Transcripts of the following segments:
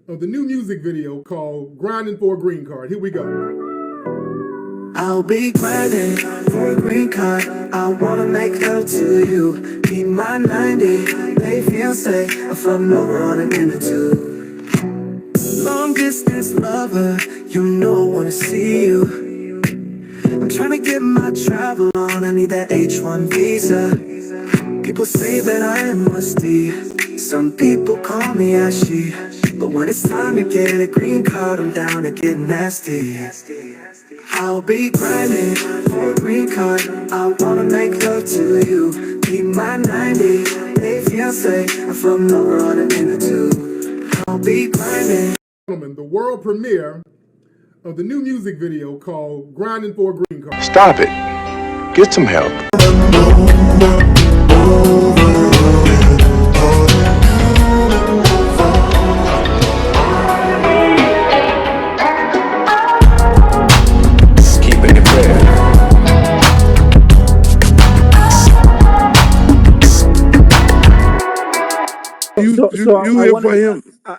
of the new music video called Grinding for a Green Card. Here we go. I'll be grinding for a green card. I wanna make love to you. Be my 90, they feel safe. I'm from over on an inner tube. Long distance lover, you know I wanna see you. I'm trying to get my travel on. I need that H1 visa. People say that I am musty. Some people call me ashy. But when it's time to get a green card, I'm down to get nasty. I'll be grinding for a green card. I wanna make love to you. Be my 90, they feel safe. I'm from nowhere on an inner tube. I'll be grinding. The world premiere of the new music video called Grinding for a Green Card. Stop it. Get some help.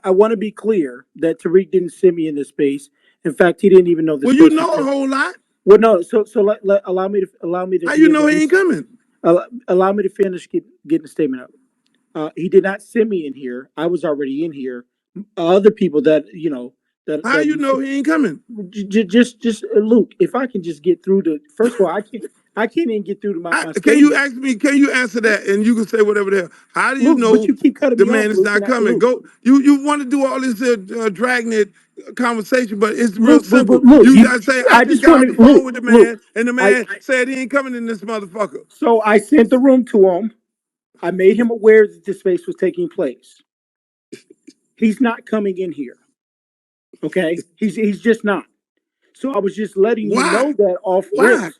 I want to be clear that Tariq didn't send me in this space. In fact, he didn't even know this. Well, you know a whole lot. Well, no. So allow me to. How you know he ain't coming? Allow me to finish getting the statement up. He did not send me in here. I was already in here. Other people that that. How you know he ain't coming? Just Luke. If I can just get through to first of all, I can't even get through to my. Can you ask me? Can you answer that? And you can say whatever the hell. How do you know but you keep cutting the me man off, is not coming? Luke. You want to do all this dragnet conversation, but it's real Luke, simple. Luke, you gotta say I just got on the phone with the man, Luke, and the man said he ain't coming in this motherfucker. So I sent the room to him. I made him aware that this space was taking place. He's not coming in here. Okay, he's just not. So I was just letting you know that off rip.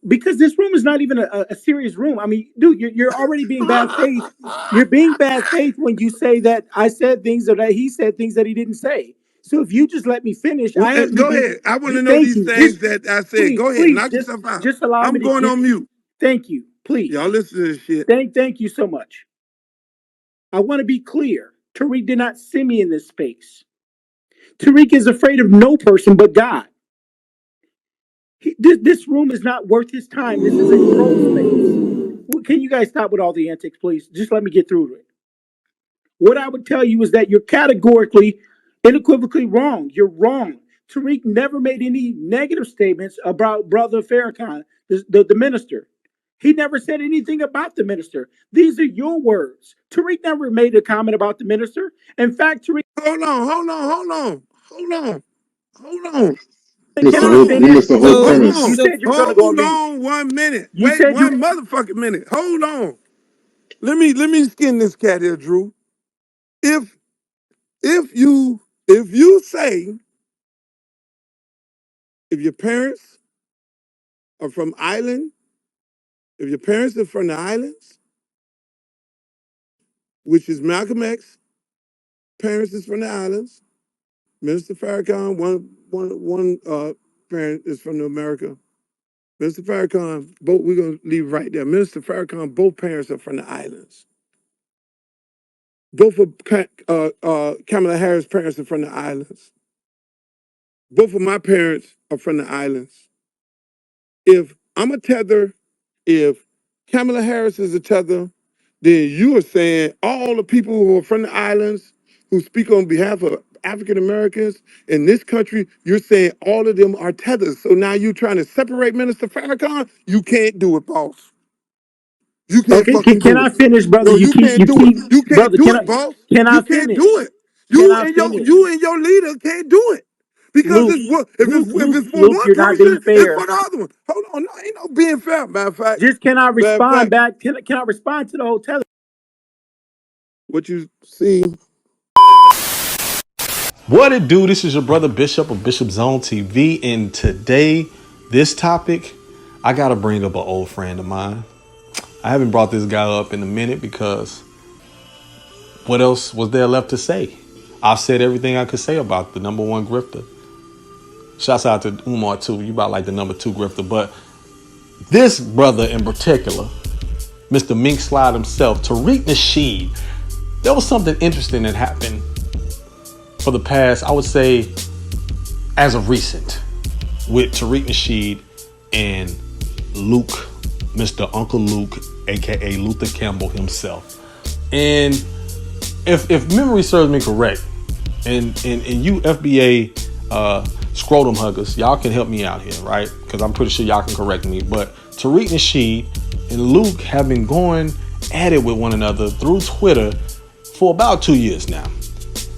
Because this room is not even a serious room. I mean, dude, you're already being bad faith. You're being bad faith when you say that I said things or that he said things that he didn't say. So if you just let me finish, go ahead. I want to know these things that I said. Please, go ahead, knock yourself out. Just allow me to. I'm going on mute. Thank you, please. Y'all listen to this shit. Thank you so much. I want to be clear. Tariq did not send me in this space. Tariq is afraid of no person but God. This room is not worth his time. This is a troll space. Can you guys stop with all the antics, please? Just let me get through to it. What I would tell you is that you're categorically, unequivocally wrong. You're wrong. Tariq never made any negative statements about Brother Farrakhan, the minister. He never said anything about the minister. These are your words. Tariq never made a comment about the minister. In fact, Tariq... Hold on. You said you're going to go on mute. Hold on 1 minute. Wait one motherfucking minute. Hold on. Let me skin this cat here, Drew. If you say if your parents are from Ireland, if your parents are from the islands, which is Malcolm X, parents is from the islands, Minister Farrakhan, one parent is from America. Minister Farrakhan, both, we're going to leave right there. Minister Farrakhan, both parents are from the islands. Both of Kamala Harris' parents are from the islands. Both of my parents are from the islands. If I'm a tether, if Kamala Harris is a tether, then you are saying all the people who are from the islands, who speak on behalf of African Americans in this country, you're saying all of them are tethers. So now you're trying to separate Minister Farrakhan? You can't do it, boss. You can't fucking do it. Can I finish, brother? No, you can't do it. You can't brother, do it, boss. Can I You can't finish? do it. You and your leader can't do it. Because Luke, if it's for Luke, one you're not being person, fair. it's for the other one. Hold on, no, ain't no being fair, matter of fact. Just can I respond back? Can I respond to the whole tether? What you see. What it do? This is your brother Bishop of Bishop Zone TV, and today, this topic, I gotta bring up an old friend of mine. I haven't brought this guy up in a minute because what else was there left to say? I've said everything I could say about the number one grifter. Shouts out to Umar too. You about like the number two grifter, but this brother in particular, Mr. Mink Slide himself, Tariq Nasheed, there was something interesting that happened for the past, I would say, as of recent, with Tariq Nasheed and Luke, Mr. Uncle Luke, aka Luther Campbell himself. And if memory serves me correct, and you FBA scrotum huggers, y'all can help me out here, right? Because I'm pretty sure y'all can correct me. But Tariq Nasheed and Luke have been going at it with one another through Twitter for about 2 years now.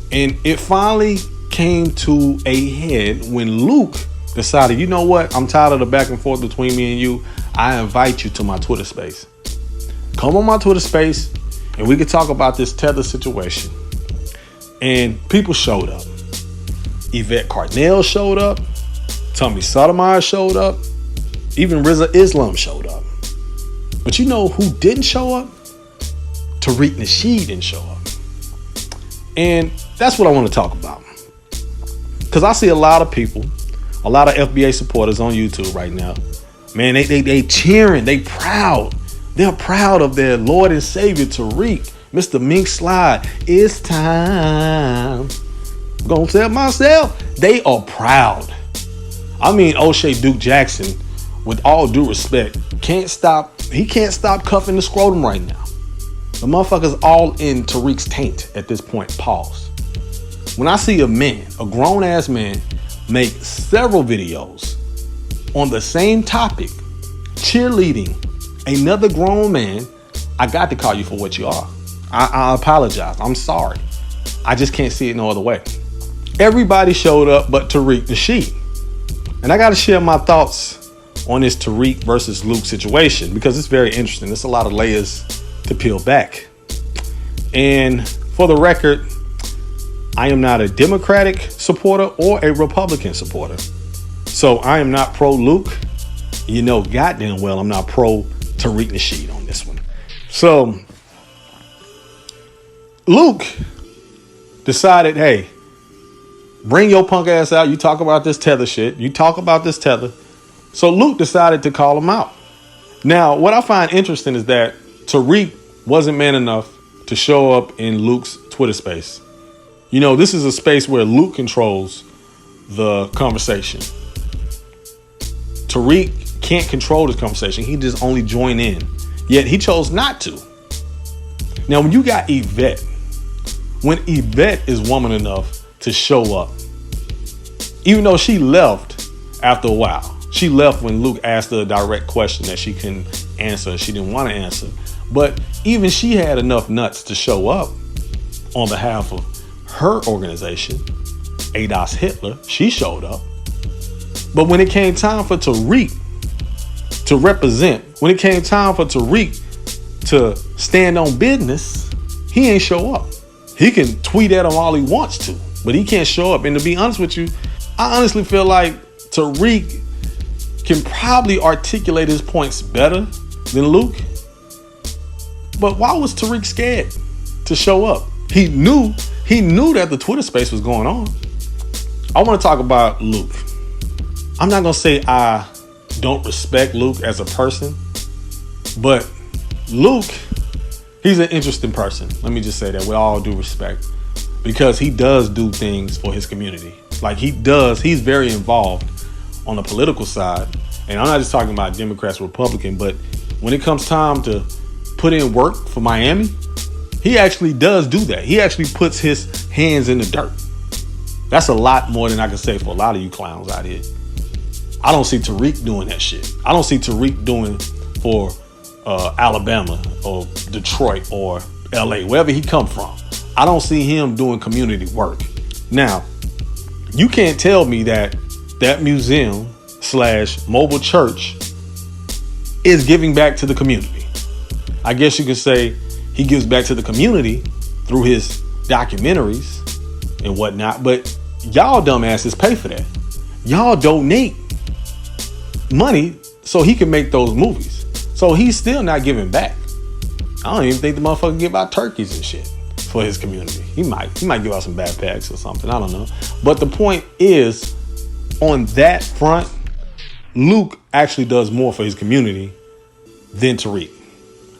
And it finally came to a head when Luke decided, you know what? I'm tired of the back and forth between me and you. I invite you to my Twitter space. Come on my Twitter space and we could talk about this Tether situation. And people showed up. Yvette Carnell showed up. Tommy Sotomayor showed up. Even Rizza Islam showed up. But you know who didn't show up? Tariq Nasheed didn't show up. And that's what I want to talk about. Because I see a lot of people, a lot of FBA supporters on YouTube right now. Man, they cheering, they proud. They're proud of their Lord and Savior Tariq, Mr. Mink Slide. It's time. I'm gonna tell myself, they are proud. I mean, O'Shea Duke Jackson, with all due respect, he can't stop cuffing the scrotum right now. The motherfucker's all in Tariq's taint at this point. Pause. When I see a man, a grown ass man, make several videos on the same topic, cheerleading another grown man, I got to call you for what you are. I apologize. I'm sorry. I just can't see it no other way. Everybody showed up but Tariq Nasheed. And I got to share my thoughts on this Tariq versus Luke situation because it's very interesting. There's a lot of layers to peel back. And for the record, I am not a Democratic supporter or a Republican supporter. So I am not pro Luke. You know goddamn well I'm not pro Tariq Nasheed on this one. So Luke decided, hey, bring your punk ass out. You talk about this Tether shit. You talk about this Tether. So Luke decided to call him out. Now, what I find interesting is that Tariq wasn't man enough to show up in Luke's Twitter space. You know, this is a space where Luke controls the conversation. Tariq can't control this conversation. He just only join in. Yet he chose not to. Now, when you got Yvette, when Yvette is woman enough to show up, even though she left after a while, she left when Luke asked her a direct question that she couldn't answer. She didn't want to answer. But even she had enough nuts to show up on behalf of her organization, Adolf Hitler. She showed up. But when it came time for Tariq to represent, when it came time for Tariq to stand on business, he ain't show up. He can tweet at him all he wants to, but he can't show up. And to be honest with you, I honestly feel like Tariq can probably articulate his points better than Luke. But why was Tariq scared to show up? He knew that the Twitter space was going on. I want to talk about Luke. I'm not going to say I don't respect Luke as a person, but Luke, he's an interesting person. Let me just say that with all due respect, because he does do things for his community. Like he's very involved on the political side. And I'm not just talking about Democrats, Republican, but when it comes time to put in work for Miami, he actually does do that. He actually puts his hands in the dirt. That's a lot more than I can say for a lot of you clowns out here. I don't see Tariq doing that shit. I don't see Tariq doing for Alabama or Detroit or LA, wherever he come from. I don't see him doing community work. Now, you can't tell me that museum / mobile church is giving back to the community. I guess you could say he gives back to the community through his documentaries and whatnot, but y'all dumbasses pay for that. Y'all donate money so he can make those movies. So he's still not giving back. I don't even think the motherfucker give out turkeys and shit for his community. He might give out some backpacks or something. I don't know. But the point is, on that front, Luke actually does more for his community than Tariq.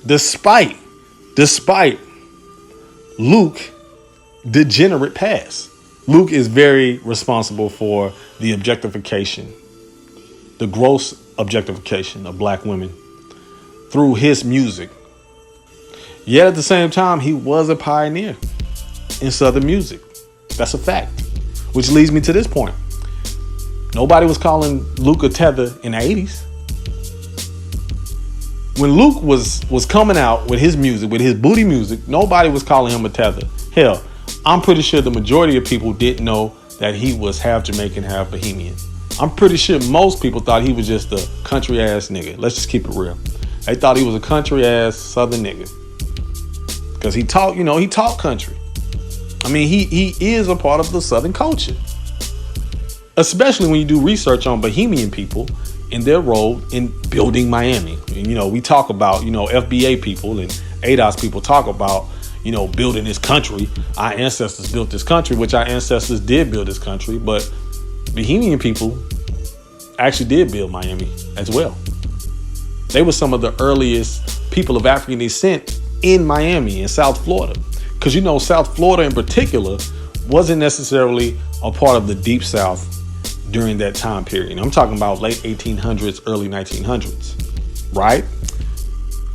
Despite Luke degenerate past. Luke is very responsible for the objectification, the gross objectification of black women through his music. Yet at the same time, he was a pioneer in Southern music. That's a fact. Which leads me to this point. Nobody was calling Luke a tether in the 80s. When Luke was coming out with his music, with his booty music, nobody was calling him a tether. Hell, I'm pretty sure the majority of people didn't know that he was half Jamaican, half Bohemian. I'm pretty sure most people thought he was just a country ass nigga. Let's just keep it real. They thought he was a country ass Southern nigga. Because he talked country. I mean, he is a part of the Southern culture. Especially when you do research on Bohemian people and their role in building Miami. And, we talk about, FBA people and ADOS people talk about, building this country. Our ancestors built this country, which our ancestors did build this country. But Bohemian people actually did build Miami as well. They were some of the earliest people of African descent in Miami, in South Florida. Because, South Florida in particular wasn't necessarily a part of the Deep South during that time period. I'm talking about late 1800s, early 1900s, right?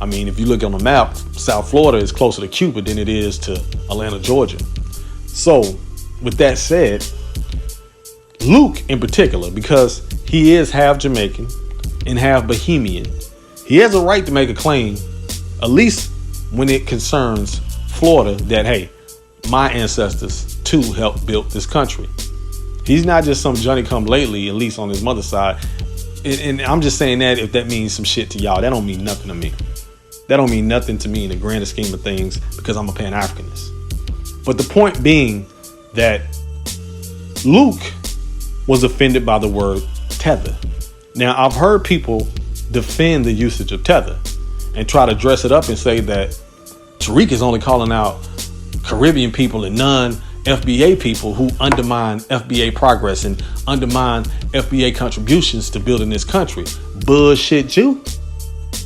I mean, if you look on the map, South Florida is closer to Cuba than it is to Atlanta, Georgia. So, with that said, Luke in particular, because he is half Jamaican and half Bohemian, he has a right to make a claim, at least when it concerns Florida, that, hey, my ancestors too helped build this country. He's not just some Johnny come lately, at least on his mother's side. And I'm just saying that if that means some shit to y'all, that don't mean nothing to me. That don't mean nothing to me in the grander scheme of things because I'm a Pan-Africanist. But the point being that Luke was offended by the word tether. Now, I've heard people defend the usage of tether and try to dress it up and say that Tariq is only calling out Caribbean people and non-FBA people who undermine FBA progress and undermine FBA contributions to building this country. Bullshit you?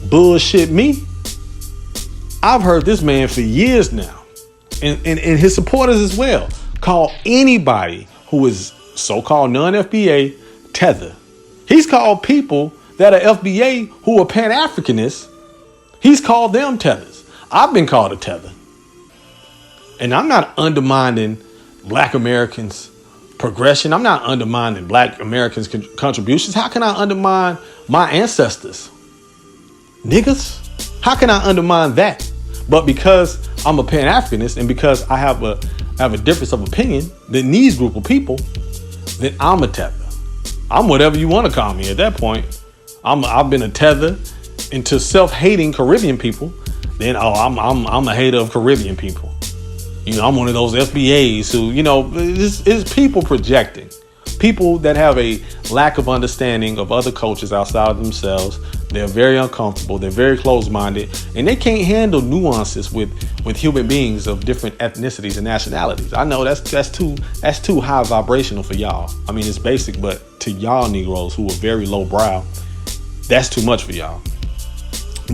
Bullshit me? I've heard this man for years now, and his supporters as well, call anybody who is so-called non-FBA tether. He's called people that are FBA who are Pan-Africanists, he's called them tethers. I've been called a tether. And I'm not undermining Black Americans' progression. I'm not undermining Black Americans' contributions. How can I undermine my ancestors? Niggas? How can I undermine that? But because I'm a Pan-Africanist and because I have a difference of opinion than these group of people, then I'm a tether. I'm whatever you want to call me at that point. I've been a tether into self-hating Caribbean people. Then I'm a hater of Caribbean people. I'm one of those FBAs who, it's people projecting. People that have a lack of understanding of other cultures outside of themselves. They're very uncomfortable. They're very closed-minded, and they can't handle nuances with human beings of different ethnicities and nationalities. I know that's too high vibrational for y'all. I mean, it's basic, but to y'all Negroes who are very low brow, that's too much for y'all.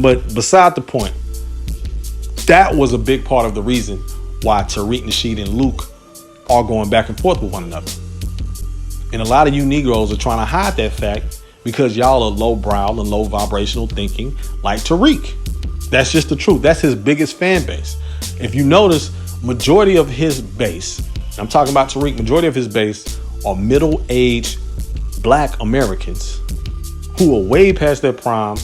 But beside the point, that was a big part of the reason why Tariq Nasheed and Luke are going back and forth with one another. And a lot of you Negroes are trying to hide that fact because y'all are low brow and low vibrational thinking like Tariq. That's just the truth. That's his biggest fan base. If you notice, majority of his base, I'm talking about Tariq, majority of his base are middle-aged Black Americans who are way past their prime,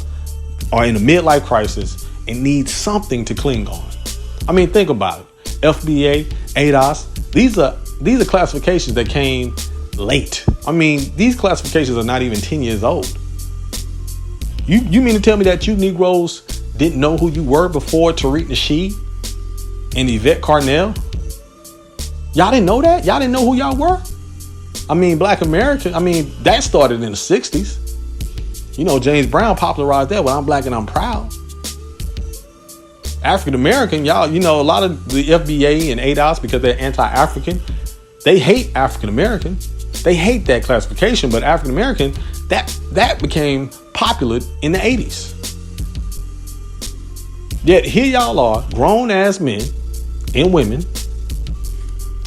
are in a midlife crisis, and need something to cling on. I mean, think about it. FBA, ADOS, these are classifications that came late. I mean, these classifications are not even 10 years old. You mean to tell me that you Negroes didn't know who you were before Tariq Nasheed and Yvette Carnell? Y'all didn't know that? Y'all didn't know who y'all were? I mean, Black American, that started in the 60s. James Brown popularized that, well, I'm Black and I'm proud. African American, y'all, a lot of the FBA and ADOS, because they're anti-African, they hate African American. They hate that classification, but African American, that became popular in the 80s. Yet here y'all are, grown ass men and women,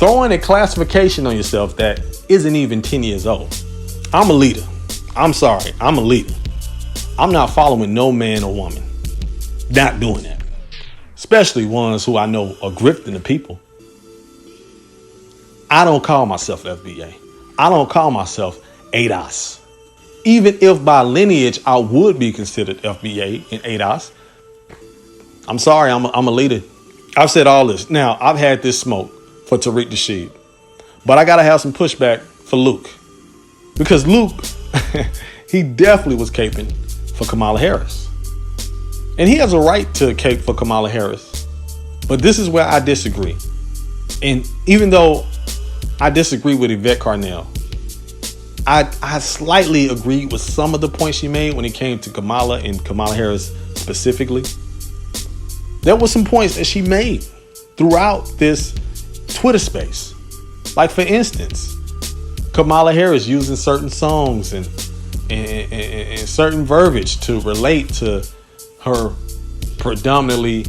throwing a classification on yourself that isn't even 10 years old. I'm a leader. I'm sorry. I'm a leader. I'm not following no man or woman. Not doing that. Especially ones who I know are grifting the people. I don't call myself FBA. I don't call myself ADOS. Even if by lineage I would be considered FBA and ADOS, I'm sorry, I'm a leader. I've said all this. Now, I've had this smoke for Tariq Nasheed, but I got to have some pushback for Luke. Because Luke, he definitely was caping for Kamala Harris. And he has a right to cape for Kamala Harris. But this is where I disagree. And even though I disagree with Yvette Carnell, I slightly agreed with some of the points she made when it came to Kamala and Kamala Harris specifically. There were some points that she made throughout this Twitter space. Like, for instance, Kamala Harris using certain songs and certain verbiage to relate to her predominantly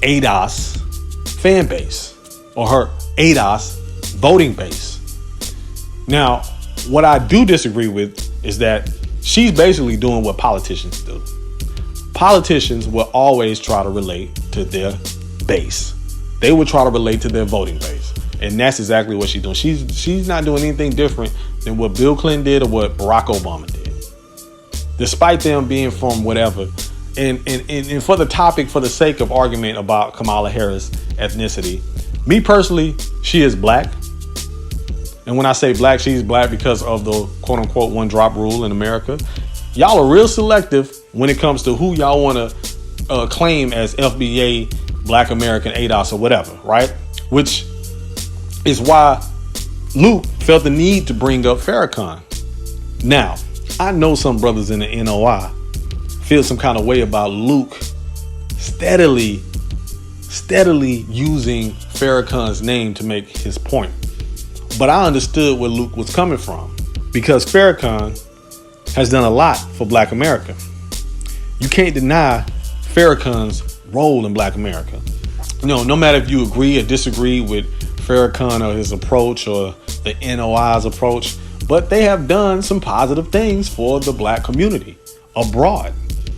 ADOS fan base or her ADOS voting base. Now, what I do disagree with is that she's basically doing what politicians do. Politicians will always try to relate to their base. They will try to relate to their voting base. And that's exactly what she's doing. She's not doing anything different than what Bill Clinton did or what Barack Obama did. Despite them being from whatever. And for the topic, for the sake of argument about Kamala Harris ethnicity, me personally, she is black. And when I say black, she's black because of the quote unquote one drop rule in America. Y'all are real selective when it comes to who y'all want to claim as FBA, Black American, ADOS or whatever, right? Which is why Luke felt the need to bring up Farrakhan. Now, I know some brothers in the NOI feel some kind of way about Luke steadily using Farrakhan's name to make his point. But I understood where Luke was coming from because Farrakhan has done a lot for Black America. You can't deny Farrakhan's role in Black America. No matter if you agree or disagree with Farrakhan or his approach or the NOI's approach, but they have done some positive things for the Black community abroad.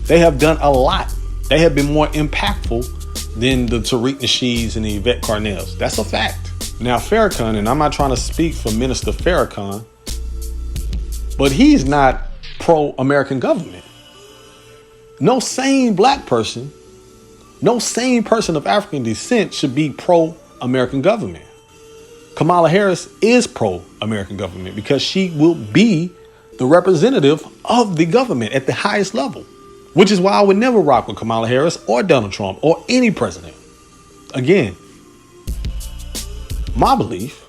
They have done a lot. They have been more impactful than the Tariq Nasheeds and the Yvette Carnells. That's a fact. Now, Farrakhan, and I'm not trying to speak for Minister Farrakhan, but he's not pro-American government. No sane Black person, no sane person of African descent should be pro-American government. Kamala Harris is pro-American government because she will be the representative of the government at the highest level, which is why I would never rock with Kamala Harris or Donald Trump or any president. Again, my belief,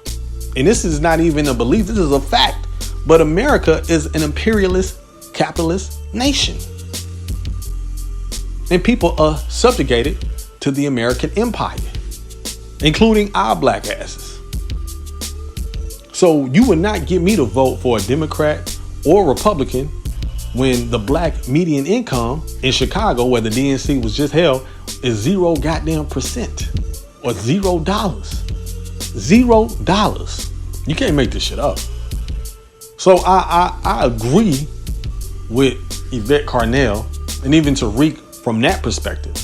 and this is not even a belief, this is a fact, but America is an imperialist, capitalist nation. And people are subjugated to the American empire, including our Black asses. So you would not get me to vote for a Democrat or Republican when the Black median income in Chicago, where the DNC was just held, is 0% or $0. $0. You can't make this shit up. So I agree with Yvette Carnell and even Tariq from that perspective.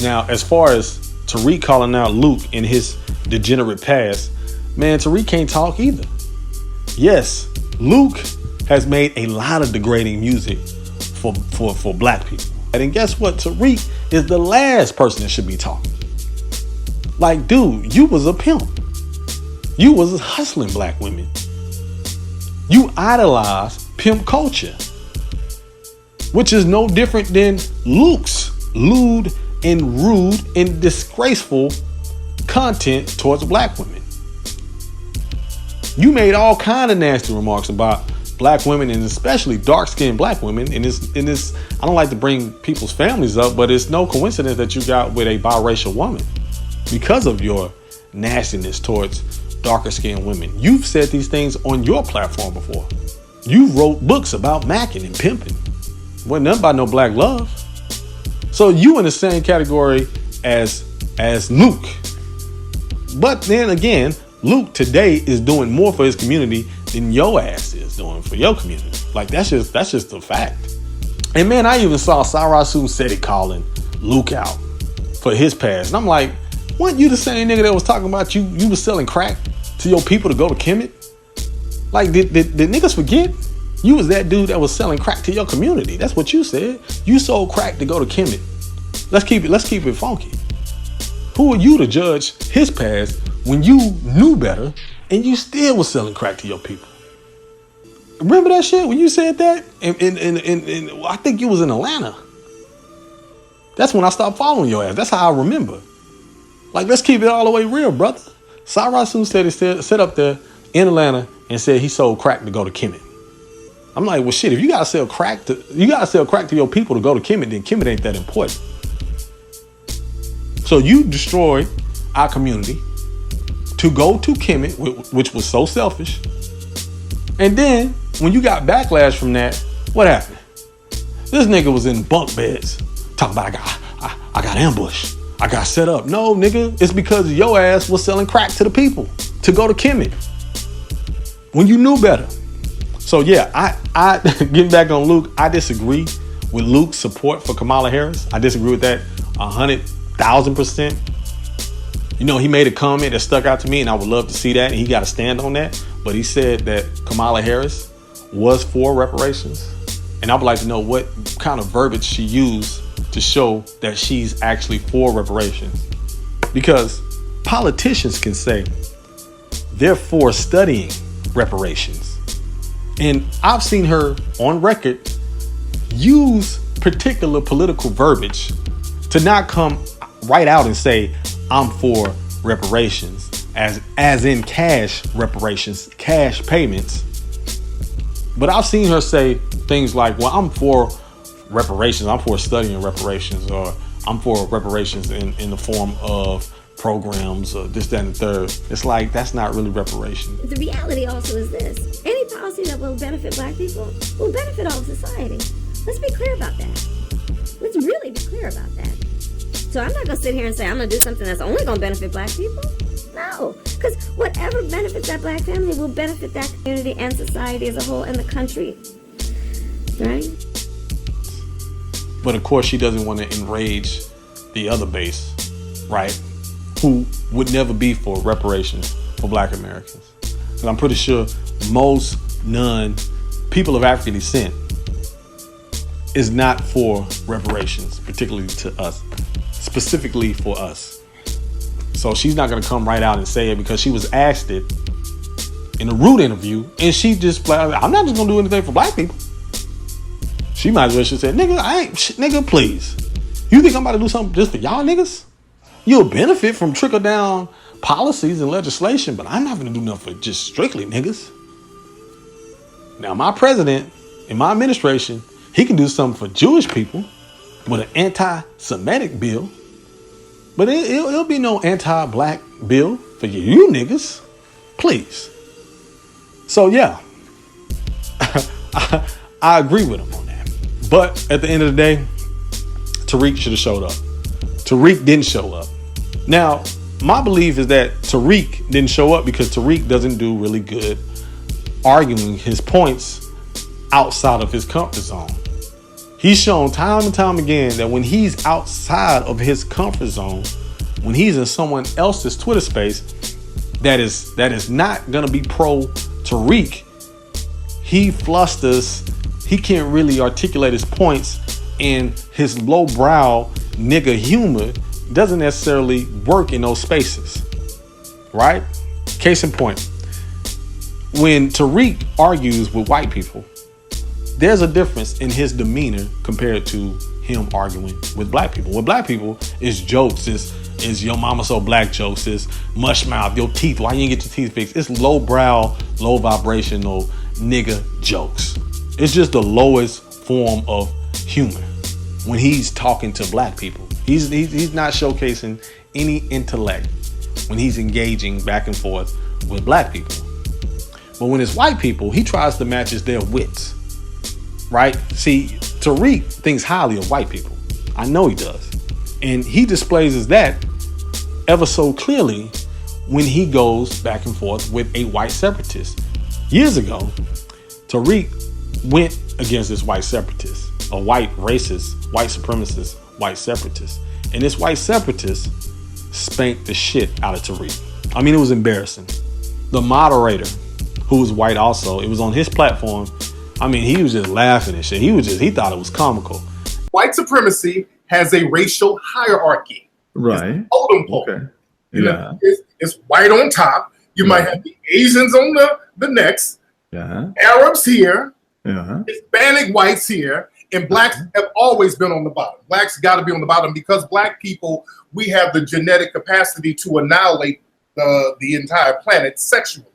Now, as far as Tariq calling out Luke in his degenerate past, man, Tariq can't talk either. Yes, Luke has made a lot of degrading music for Black people. And guess what? Tariq is the last person that should be talking. Like, dude, you was a pimp. You was hustling Black women. You idolized pimp culture, which is no different than Luke's lewd and rude and disgraceful content towards Black women. You made all kind of nasty remarks about Black women and especially dark-skinned Black women. And this, I don't like to bring people's families up, but it's no coincidence that you got with a biracial woman because of your nastiness towards darker skinned women. You've said these things on your platform before. You wrote books about macking and pimping. Wasn't nothing about no Black love. So you in the same category as Luke. But then again, Luke today is doing more for his community than your ass is doing for your community. Like that's just a fact. And man, I even saw Cyrus Seti calling Luke out for his past. And I'm like, weren't you the same nigga that was talking about you was selling crack to your people to go to Kemet? Like, did niggas forget? You was that dude that was selling crack to your community. That's what you said. You sold crack to go to Kemet. Let's keep it funky. Who are you to judge his past when you knew better and you still was selling crack to your people? Remember that shit when you said that? And I think you was in Atlanta. That's when I stopped following your ass. That's how I remember. Like, let's keep it all the way real, brother. Cyrus Seti set up there in Atlanta and said he sold crack to go to Kemet. I'm like, well, shit, if you gotta sell crack to your people to go to Kemet, then Kemet ain't that important. So you destroyed our community to go to Kemet, which was so selfish. And then when you got backlash from that, what happened? This nigga was in bunk beds talking about I got ambushed. I got set up. No, nigga, it's because your ass was selling crack to the people to go to Kemet when you knew better. So yeah, I getting back on Luke, I disagree with Luke's support for Kamala Harris. I disagree with that 100,000%. You know, he made a comment that stuck out to me, and I would love to see that, and he got to stand on that. But he said that Kamala Harris was for reparations, and I would like to know what kind of verbiage she used to show that she's actually for reparations. Because politicians can say they're for studying reparations. And I've seen her on record use particular political verbiage to not come right out and say, I'm for reparations, as in cash reparations, cash payments. But I've seen her say things like, well, I'm for reparations, I'm for studying reparations, or I'm for reparations in the form of programs, or this, that, and the third. It's like, that's not really reparations. The reality also is this: any policy that will benefit black people will benefit all of society. Let's be clear about that. Let's really be clear about that. So I'm not gonna sit here and say I'm gonna do something that's only gonna benefit black people. No, because whatever benefits that black family will benefit that community and society as a whole and the country, right? But of course, she doesn't want to enrage the other base, right? Who would never be for reparations for black Americans. And I'm pretty sure most people of African descent is not for reparations, particularly to us, specifically for us. So she's not going to come right out and say it, because she was asked it in a Root interview, and she just, I'm not just going to do anything for black people. She might as well should say, nigga, please. You think I'm about to do something just for y'all niggas? You'll benefit from trickle down policies and legislation, but I'm not going to do nothing for just strictly niggas. Now, my president in my administration, he can do something for Jewish people with an anti-Semitic bill, but it'll be no anti-black bill for you niggas. Please. So yeah, I agree with him on that. But at the end of the day, Tariq should have showed up. Tariq didn't show up. Now, my belief is that Tariq didn't show up because Tariq doesn't do really good arguing his points outside of his comfort zone. He's shown time and time again that when he's outside of his comfort zone, when he's in someone else's Twitter space that is not going to be pro Tariq, he flusters. He can't really articulate his points, and his lowbrow nigga humor doesn't necessarily work in those spaces, right? Case in point, when Tariq argues with white people, there's a difference in his demeanor compared to him arguing with black people. With black people, it's jokes, is your mama so black jokes, is mush mouth, your teeth, why you didn't get your teeth fixed? It's lowbrow, low vibrational nigga jokes. It's just the lowest form of humor when he's talking to black people. He's not showcasing any intellect when he's engaging back and forth with black people. But when it's white people, he tries to match their wits, right? See, Tariq thinks highly of white people. I know he does. And he displays that ever so clearly when he goes back and forth with a white separatist. Years ago, Tariq went against this white separatist, a white racist, white supremacist, white separatist. And this white separatist spanked the shit out of Tariq. I mean, it was embarrassing. The moderator, who was white also, it was on his platform. I mean, he was just laughing and shit. He thought it was comical. White supremacy has a racial hierarchy. Right. It's totem pole. Okay. You Yeah. know, it's white on top. You might have the Asians on the next, Yeah. Arabs here, Yeah. Hispanic whites here, and blacks have always been on the bottom. Blacks got to be on the bottom because black people, we have the genetic capacity to annihilate the entire planet sexually.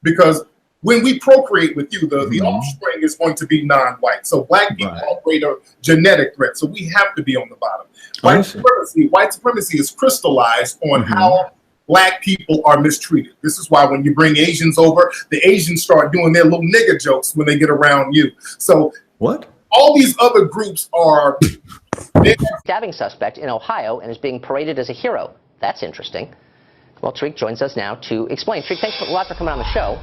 Because when we procreate with you, the offspring is going to be non-white. So black people are greater genetic threat. So we have to be on the bottom. White supremacy is crystallized on how black people are mistreated. This is why when you bring Asians over, the Asians start doing their little nigger jokes when they get around you. So what? All these other groups are stabbing suspect in Ohio and is being paraded as a hero. That's interesting. Well, Tariq joins us now to explain. Tariq, thanks a lot for coming on the show.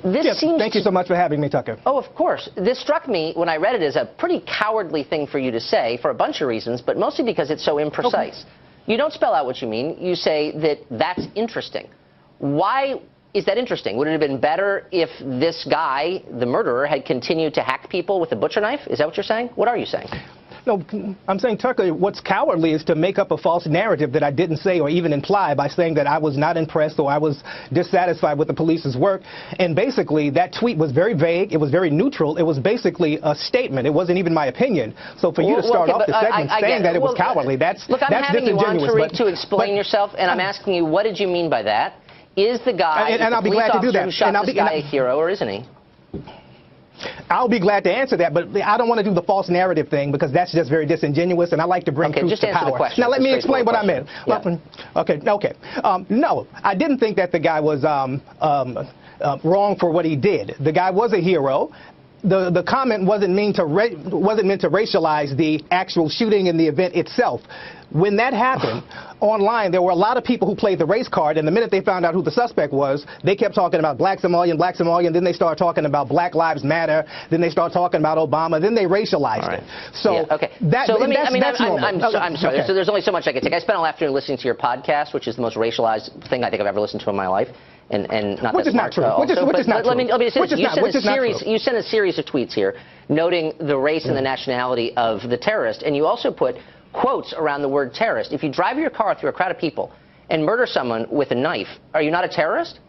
Thank you so much for having me, Tucker. Oh, of course. This struck me when I read it as a pretty cowardly thing for you to say for a bunch of reasons, but mostly because it's so imprecise. Okay. You don't spell out what you mean. You say that that's interesting. Why is that interesting? Would it have been better if this guy, the murderer, had continued to hack people with a butcher knife? Is that what you're saying? What are you saying? No, I'm saying, Tucker, what's cowardly is to make up a false narrative that I didn't say or even imply by saying that I was not impressed or I was dissatisfied with the police's work. And basically, that tweet was very vague. It was very neutral. It was basically a statement. It wasn't even my opinion. So for you to start off the segment saying that it was cowardly, that's disingenuous. Look, I'm having you on, Tariq, to explain yourself, and I'm asking you, what did you mean by that? Is the guy, and I'll be glad to do that. Who shot this guy a hero, or isn't he? I'll be glad to answer that, but I don't want to do the false narrative thing because that's just very disingenuous, and I like to bring truth to power. Now, let me explain what I meant. Yeah. Okay. No, I didn't think that the guy was wrong for what he did. The guy was a hero. The comment wasn't meant to racialize the actual shooting and the event itself. When that happened, online, there were a lot of people who played the race card, and the minute they found out who the suspect was, they kept talking about black Somalian, then they started talking about Black Lives Matter, then they started talking about Obama, then they racialized it. So, yeah, okay. I'm sorry. Okay. So there's only so much I can take. I spent all afternoon listening to your podcast, which is the most racialized thing I think I've ever listened to in my life. And not which that is not true. Which is not true. You sent a series of tweets here noting the race and the nationality of the terrorist, and you also put quotes around the word terrorist. If you drive your car through a crowd of people and murder someone with a knife, are you not a terrorist?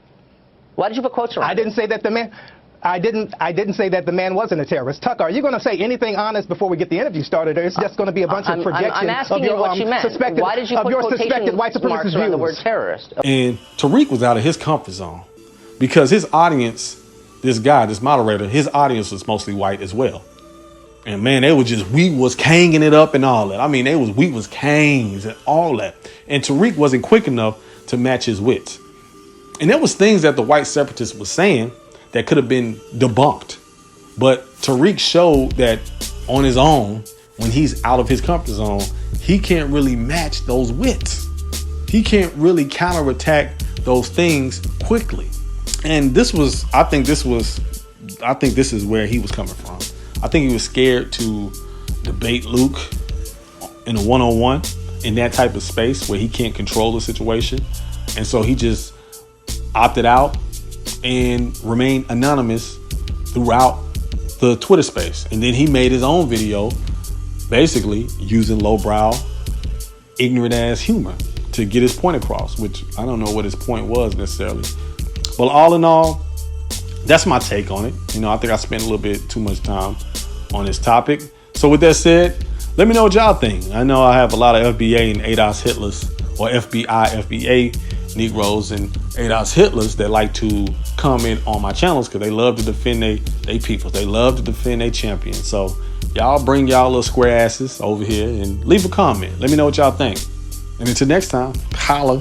Why did you put quotes around? I didn't say that the man. I didn't say that the man wasn't a terrorist. Tucker, are you going to say anything honest before we get the interview started, or it's just going to be a bunch of projections of your suspected white supremacist views? The word terrorist. And Tariq was out of his comfort zone because his audience, this guy, this moderator, his audience was mostly white as well. And man, we was kanging it up and all that. I mean, we was kangs and all that. And Tariq wasn't quick enough to match his wits. And there was things that the white separatist was saying that could have been debunked. But Tariq showed that on his own, when he's out of his comfort zone, he can't really match those wits. He can't really counterattack those things quickly. And I think this is where he was coming from. I think he was scared to debate Luke in a one-on-one in that type of space where he can't control the situation. And so he just opted out and remained anonymous throughout the Twitter space. And then he made his own video basically using lowbrow, ignorant ass humor to get his point across, which I don't know what his point was necessarily. But all in all, that's my take on it. You know, I think I spent a little bit too much time on this topic. So with that said, let me know what y'all think. I know I have a lot of FBA and ADOS Hitlers, or FBA Negroes and ADOS Hitlers that like to comment on my channels because they love to defend they people. They love to defend their champions. So y'all bring y'all little square asses over here and leave a comment. Let me know what y'all think. And until next time, holla.